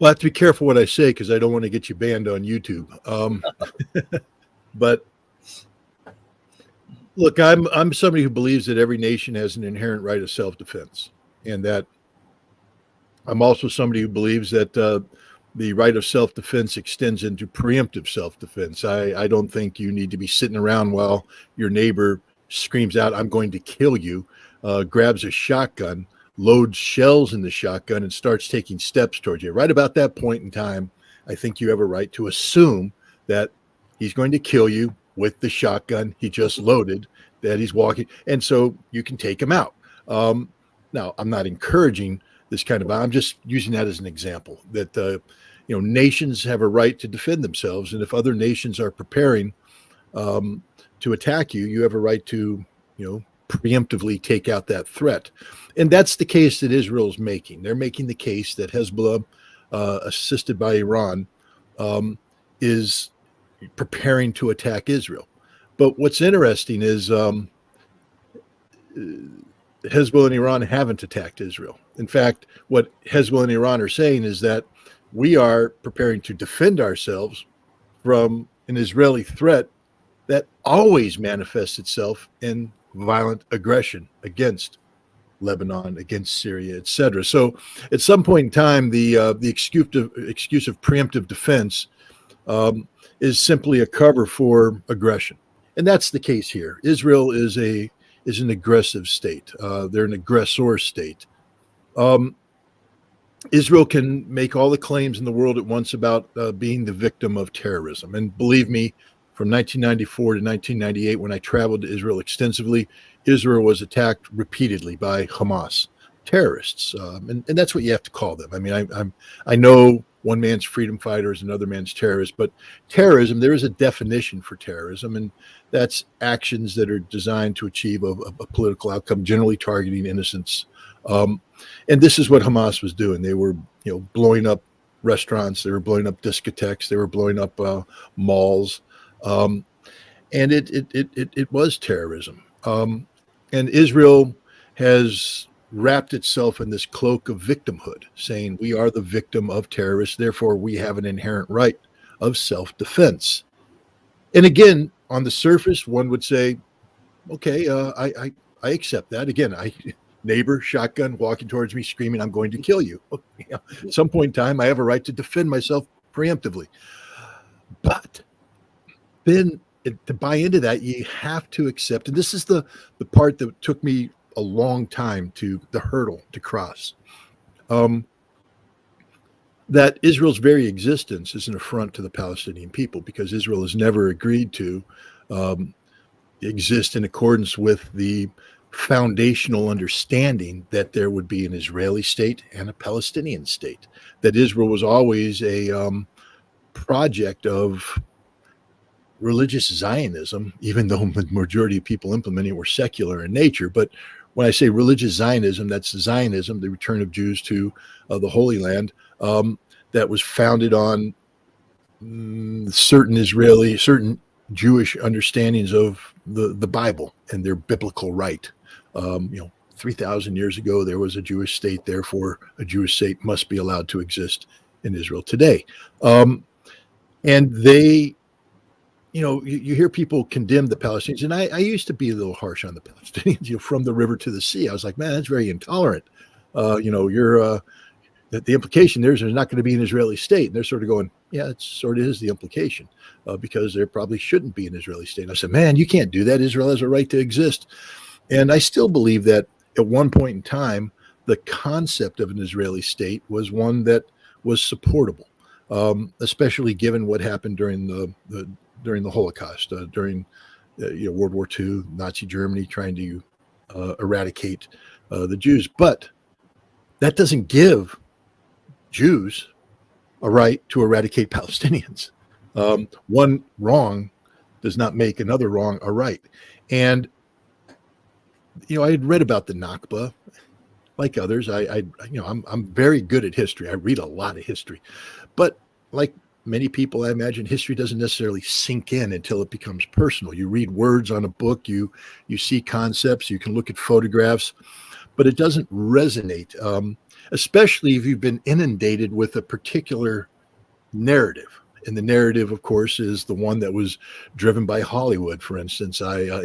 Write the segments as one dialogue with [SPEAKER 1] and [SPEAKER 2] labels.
[SPEAKER 1] Well, I have to be careful what I say because I don't want to get you banned on YouTube. But look, I'm somebody who believes that every nation has an inherent right of self-defense, and that I'm also somebody who believes that the right of self-defense extends into preemptive self-defense. I don't think you need to be sitting around while your neighbor screams out, "I'm going to kill you," grabs a shotgun, loads shells in the shotgun, and starts taking steps towards you. Right about that point in time, I think you have a right to assume that he's going to kill you with the shotgun he just loaded, that he's walking, and so you can take him out. Now, I'm not encouraging this kind of, I'm just using that as an example that, nations have a right to defend themselves. And if other nations are preparing to attack you, you have a right to, preemptively take out that threat. And that's the case that Israel's making. They're making the case that Hezbollah, assisted by Iran, is preparing to attack Israel. But what's interesting is Hezbollah and Iran haven't attacked Israel. In fact, what Hezbollah and Iran are saying is that we are preparing to defend ourselves from an Israeli threat that always manifests itself in violent aggression against Lebanon, against Syria, etc. So at some point in time, the excuse of preemptive defense is simply a cover for aggression. And that's the case here. Israel is an aggressive state. They're an aggressor state. Israel can make all the claims in the world at once about being the victim of terrorism. And believe me, from 1994 to 1998, when I traveled to Israel extensively, Israel was attacked repeatedly by Hamas terrorists. And that's what you have to call them. I mean, I know one man's freedom fighter is another man's terrorist, but terrorism, there is a definition for terrorism, and that's actions that are designed to achieve a political outcome, generally targeting innocents. And this is what Hamas was doing. They were, blowing up restaurants, they were blowing up discotheques, they were blowing up malls, and it was terrorism. And Israel has wrapped itself in this cloak of victimhood, saying we are the victim of terrorists, therefore we have an inherent right of self-defense. And again, on the surface, one would say, okay, I accept that. Again, neighbor, shotgun, walking towards me, screaming, "I'm going to kill you." At some point in time, I have a right to defend myself preemptively. But then to buy into that, you have to accept, and this is the part that took me a long time the hurdle to cross, that Israel's very existence is an affront to the Palestinian people, because Israel has never agreed to exist in accordance with the foundational understanding that there would be an Israeli state and a Palestinian state, that Israel was always a project of religious Zionism, even though the majority of people implementing it were secular in nature. But when I say religious Zionism, that's Zionism, the return of Jews to the Holy Land, that was founded on certain Jewish understandings of the Bible and their biblical right. 3,000 years ago, there was a Jewish state, therefore a Jewish state must be allowed to exist in Israel today. And they, you hear people condemn the Palestinians, and I used to be a little harsh on the Palestinians, from the river to the sea. I was like, man, that's very intolerant. The implication there's not going to be an Israeli state. And they're sort of going, yeah, it sort of is the implication, because there probably shouldn't be an Israeli state. And I said, man, you can't do that. Israel has a right to exist. And I still believe that at one point in time, the concept of an Israeli state was one that was supportable, especially given what happened during the Holocaust, during World War II, Nazi Germany trying to eradicate the Jews. But that doesn't give Jews a right to eradicate Palestinians. One wrong does not make another wrong a right. And I had read about the Nakba, like others. I'm very good at history. I read a lot of history, but like many people, I imagine history doesn't necessarily sink in until it becomes personal. You read words on a book, you see concepts, you can look at photographs, but it doesn't resonate, especially if you've been inundated with a particular narrative. And the narrative, of course, is the one that was driven by Hollywood. For instance, by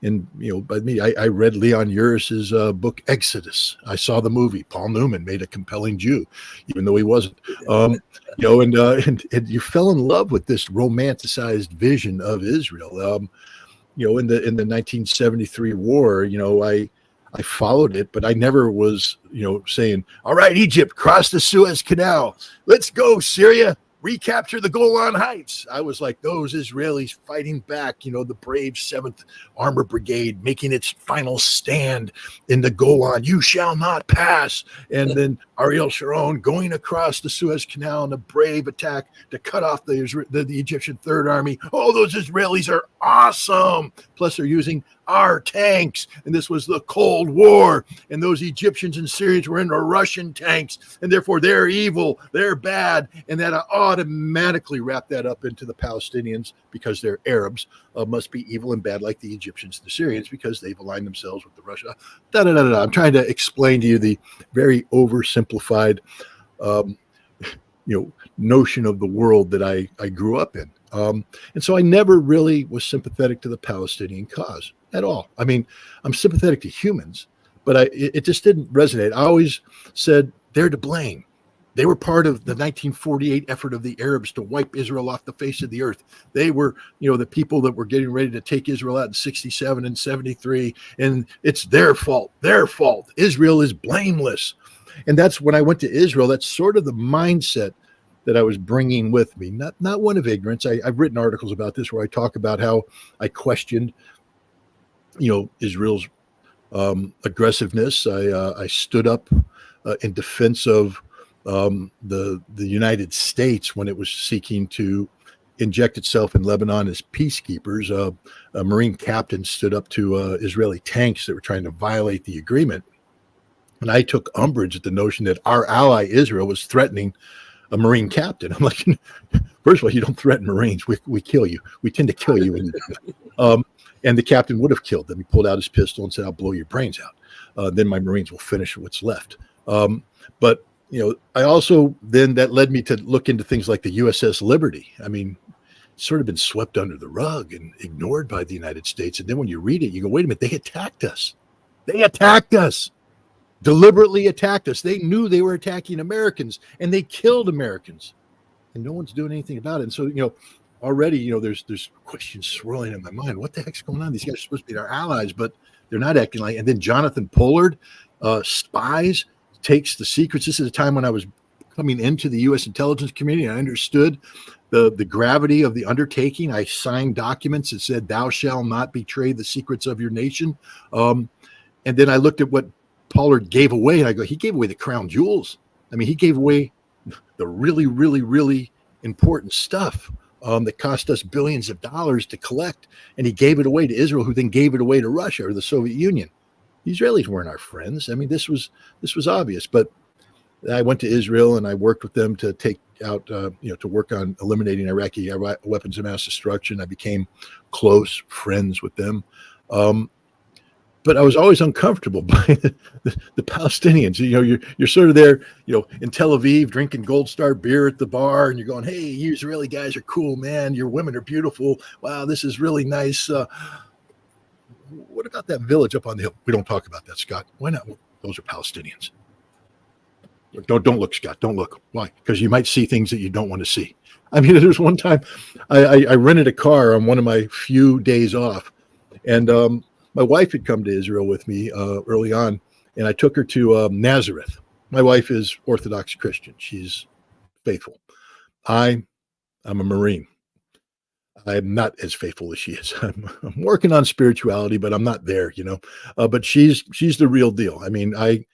[SPEAKER 1] me, I read Leon Uris's book Exodus. I saw the movie. Paul Newman made a compelling Jew, even though he wasn't. And you fell in love with this romanticized vision of Israel. In the 1973 war, I followed it, but I never was, saying, "All right, Egypt, cross the Suez Canal. Let's go, Syria. Recapture the Golan Heights." I was like those Israelis fighting back, the brave 7th Armored Brigade making its final stand in the Golan. You shall not pass. And then Ariel Sharon going across the Suez Canal in a brave attack to cut off the Egyptian Third Army. Oh, those Israelis are awesome. Plus, they're using our tanks. And this was the Cold War. And those Egyptians and Syrians were in the Russian tanks. And therefore, they're evil. They're bad. And that automatically wrap that up into the Palestinians, because they're Arabs, must be evil and bad like the Egyptians and the Syrians, because they've aligned themselves with the Russia. I'm trying to explain to you the very oversimplified notion of the world that I grew up in. And so I never really was sympathetic to the Palestinian cause at all. I mean, I'm sympathetic to humans, but it just didn't resonate. I always said they're to blame. They were part of the 1948 effort of the Arabs to wipe Israel off the face of the earth. They were, the people that were getting ready to take Israel out in 67 and 73. And it's their fault. Their fault. Israel is blameless. And that's when I went to Israel. That's sort of the mindset that I was bringing with me. Not one of ignorance. I've written articles about this where I talk about how I questioned, Israel's aggressiveness. I stood up in defense of the United States when it was seeking to inject itself in Lebanon as peacekeepers. A Marine captain stood up to Israeli tanks that were trying to violate the agreement. And I took umbrage at the notion that our ally Israel was threatening a Marine captain. I'm like, first of all, you don't threaten Marines. We kill you. We tend to kill you. And the captain would have killed them. He pulled out his pistol and said, "I'll blow your brains out. Then my Marines will finish what's left." But I also, then that led me to look into things like the USS Liberty. I mean, it's sort of been swept under the rug and ignored by the United States. And then when you read it, you go, wait a minute, they attacked us. They attacked us, deliberately attacked us. They knew they were attacking Americans, and they killed Americans. And no one's doing anything about it. And so, already, there's questions swirling in my mind. What the heck's going on? These guys are supposed to be our allies, but they're not acting like. And then Jonathan Pollard, spies, takes the secrets. This is a time when I was coming into the U.S. intelligence community. I understood the gravity of the undertaking. I signed documents that said, "Thou shalt not betray the secrets of your nation." And then I looked at what Pollard gave away, and I go, he gave away the crown jewels. I mean, he gave away the really, really, really important stuff that cost us billions of dollars to collect, and he gave it away to Israel, who then gave it away to Russia or the Soviet Union. The Israelis weren't our friends. I mean, this was obvious. But I went to Israel and I worked with them to take out, to work on eliminating Iraqi weapons of mass destruction. I became close friends with them. But I was always uncomfortable by the Palestinians. You're sort of there, in Tel Aviv, drinking Gold Star beer at the bar, and you're going, "Hey, you Israeli guys are cool, man. Your women are beautiful. Wow, this is really nice. What about that village up on the hill?" We don't talk about that, Scott. Why not? Those are Palestinians. Don't look, Scott. Don't look. Why? Because you might see things that you don't want to see. I mean, there's one time I rented a car on one of my few days off, and my wife had come to Israel with me early on, and I took her to Nazareth. My wife is Orthodox Christian. She's faithful. I'm a Marine. I'm not as faithful as she is. I'm working on spirituality, but I'm not there, But she's the real deal. I mean, I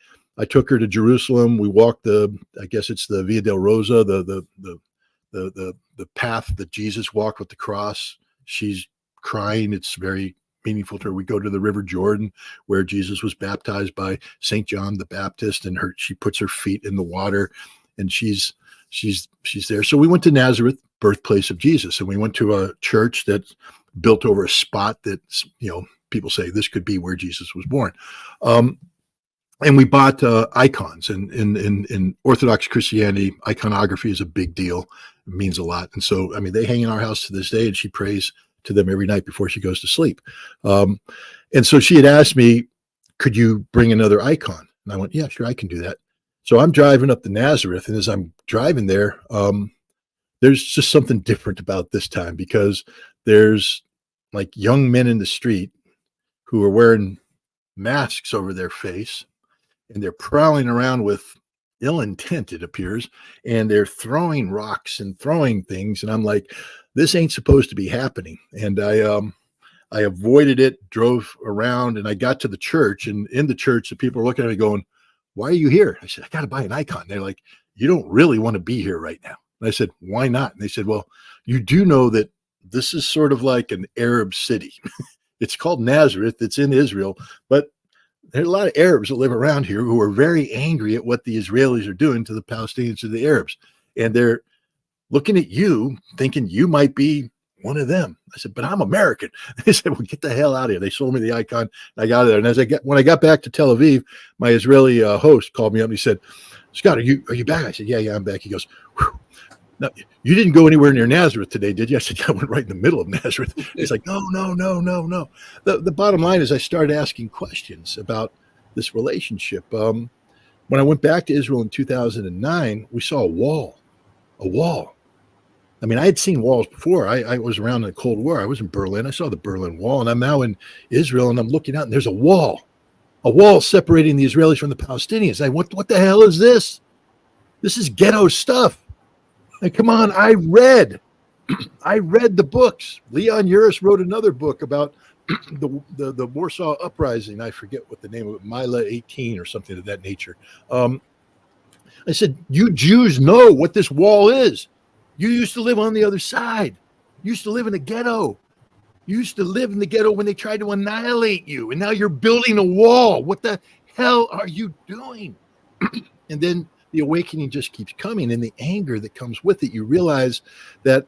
[SPEAKER 1] took her to Jerusalem. We walked I guess it's the Via del Rosa, the path that Jesus walked with the cross. She's crying. It's very meaningful to her. We go to the River Jordan, where Jesus was baptized by St. John the Baptist, and she puts her feet in the water, and she's there. So we went to Nazareth, birthplace of Jesus, and we went to a church that's built over a spot that people say this could be where Jesus was born. and we bought icons. And in Orthodox Christianity, iconography is a big deal. It means a lot. And so, I mean, they hang in our house to this day, and she prays to them every night before she goes to sleep. And so she had asked me, could you bring another icon? And I went, yeah, sure, I can do that. So I'm driving up to Nazareth, and as I'm driving there, there's just something different about this time, because there's like young men in the street who are wearing masks over their face, and they're prowling around with ill intent, it appears, and they're throwing rocks and throwing things. And I'm like, this ain't supposed to be happening. And I avoided it, drove around, and I got to the church. And in the church, the people are looking at me going, why are you here? I said, I got to buy an icon. They're like, you don't really want to be here right now. And I said, why not? And they said, well, you do know that this is sort of like an Arab city. It's called Nazareth. It's in Israel, but there are a lot of Arabs that live around here who are very angry at what the Israelis are doing to the Palestinians and the Arabs. And they're looking at you thinking you might be one of them. I said, but I'm American. They said, well, get the hell out of here. They sold me the icon. And I got it there. And when I got back to Tel Aviv, my Israeli host called me up and he said, Scott, are you back? I said, yeah, I'm back. He goes, whew. Now, you didn't go anywhere near Nazareth today, did you? I said, yeah, I went right in the middle of Nazareth. He's like, no. The bottom line is I started asking questions about this relationship. When I went back to Israel in 2009, we saw a wall. I mean, I had seen walls before. I was around in the Cold War. I was in Berlin. I saw the Berlin Wall, and I'm now in Israel, and I'm looking out, and there's a wall separating the Israelis from the Palestinians. What the hell is this? This is ghetto stuff. Like, come on, I read the books. Leon Uris wrote another book about the Warsaw Uprising. I forget what the name of it, Mila 18 or something of that nature. I said, you Jews know what this wall is. You used to live on the other side. You used to live in a ghetto. You used to live in the ghetto when they tried to annihilate you, and now you're building a wall. What the hell are you doing? And then the awakening just keeps coming, and the anger that comes with it. You realize that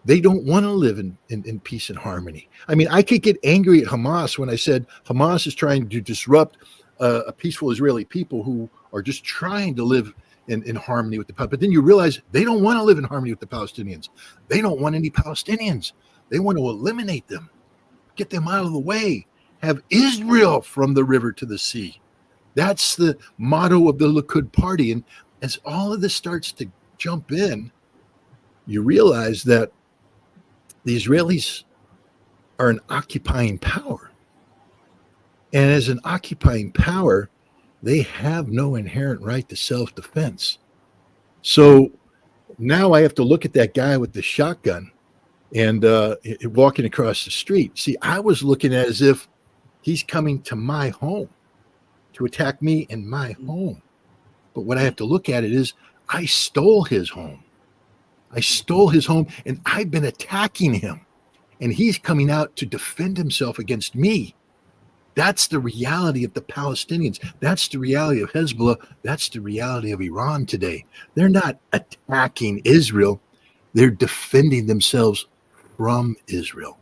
[SPEAKER 1] they don't want to live in peace and harmony. I mean, I could get angry at Hamas when I said Hamas is trying to disrupt a peaceful Israeli people who are just trying to live in harmony with the Palestinians. But then you realize they don't want to live in harmony with the Palestinians. They don't want any Palestinians. They want to eliminate them, get them out of the way, have Israel from the river to the sea. That's the motto of the Likud party. And as all of this starts to jump in, you realize that the Israelis are an occupying power. And as an occupying power, they have no inherent right to self-defense. So now I have to look at that guy with the shotgun and walking across the street. See, I was looking at it as if he's coming to my home to attack me in my home. But what I have to look at it is I stole his home. And I've been attacking him. And he's coming out to defend himself against me. That's the reality of the Palestinians. That's the reality of Hezbollah. That's the reality of Iran today. They're not attacking Israel. They're defending themselves from Israel,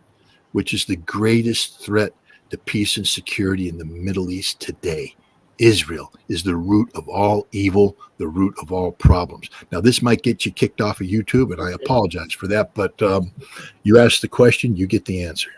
[SPEAKER 1] which is the greatest threat to peace and security in the Middle East today. Israel is the root of all evil, the root of all problems. Now, this might get you kicked off of YouTube, and I apologize for that, but you asked the question, you get the answer.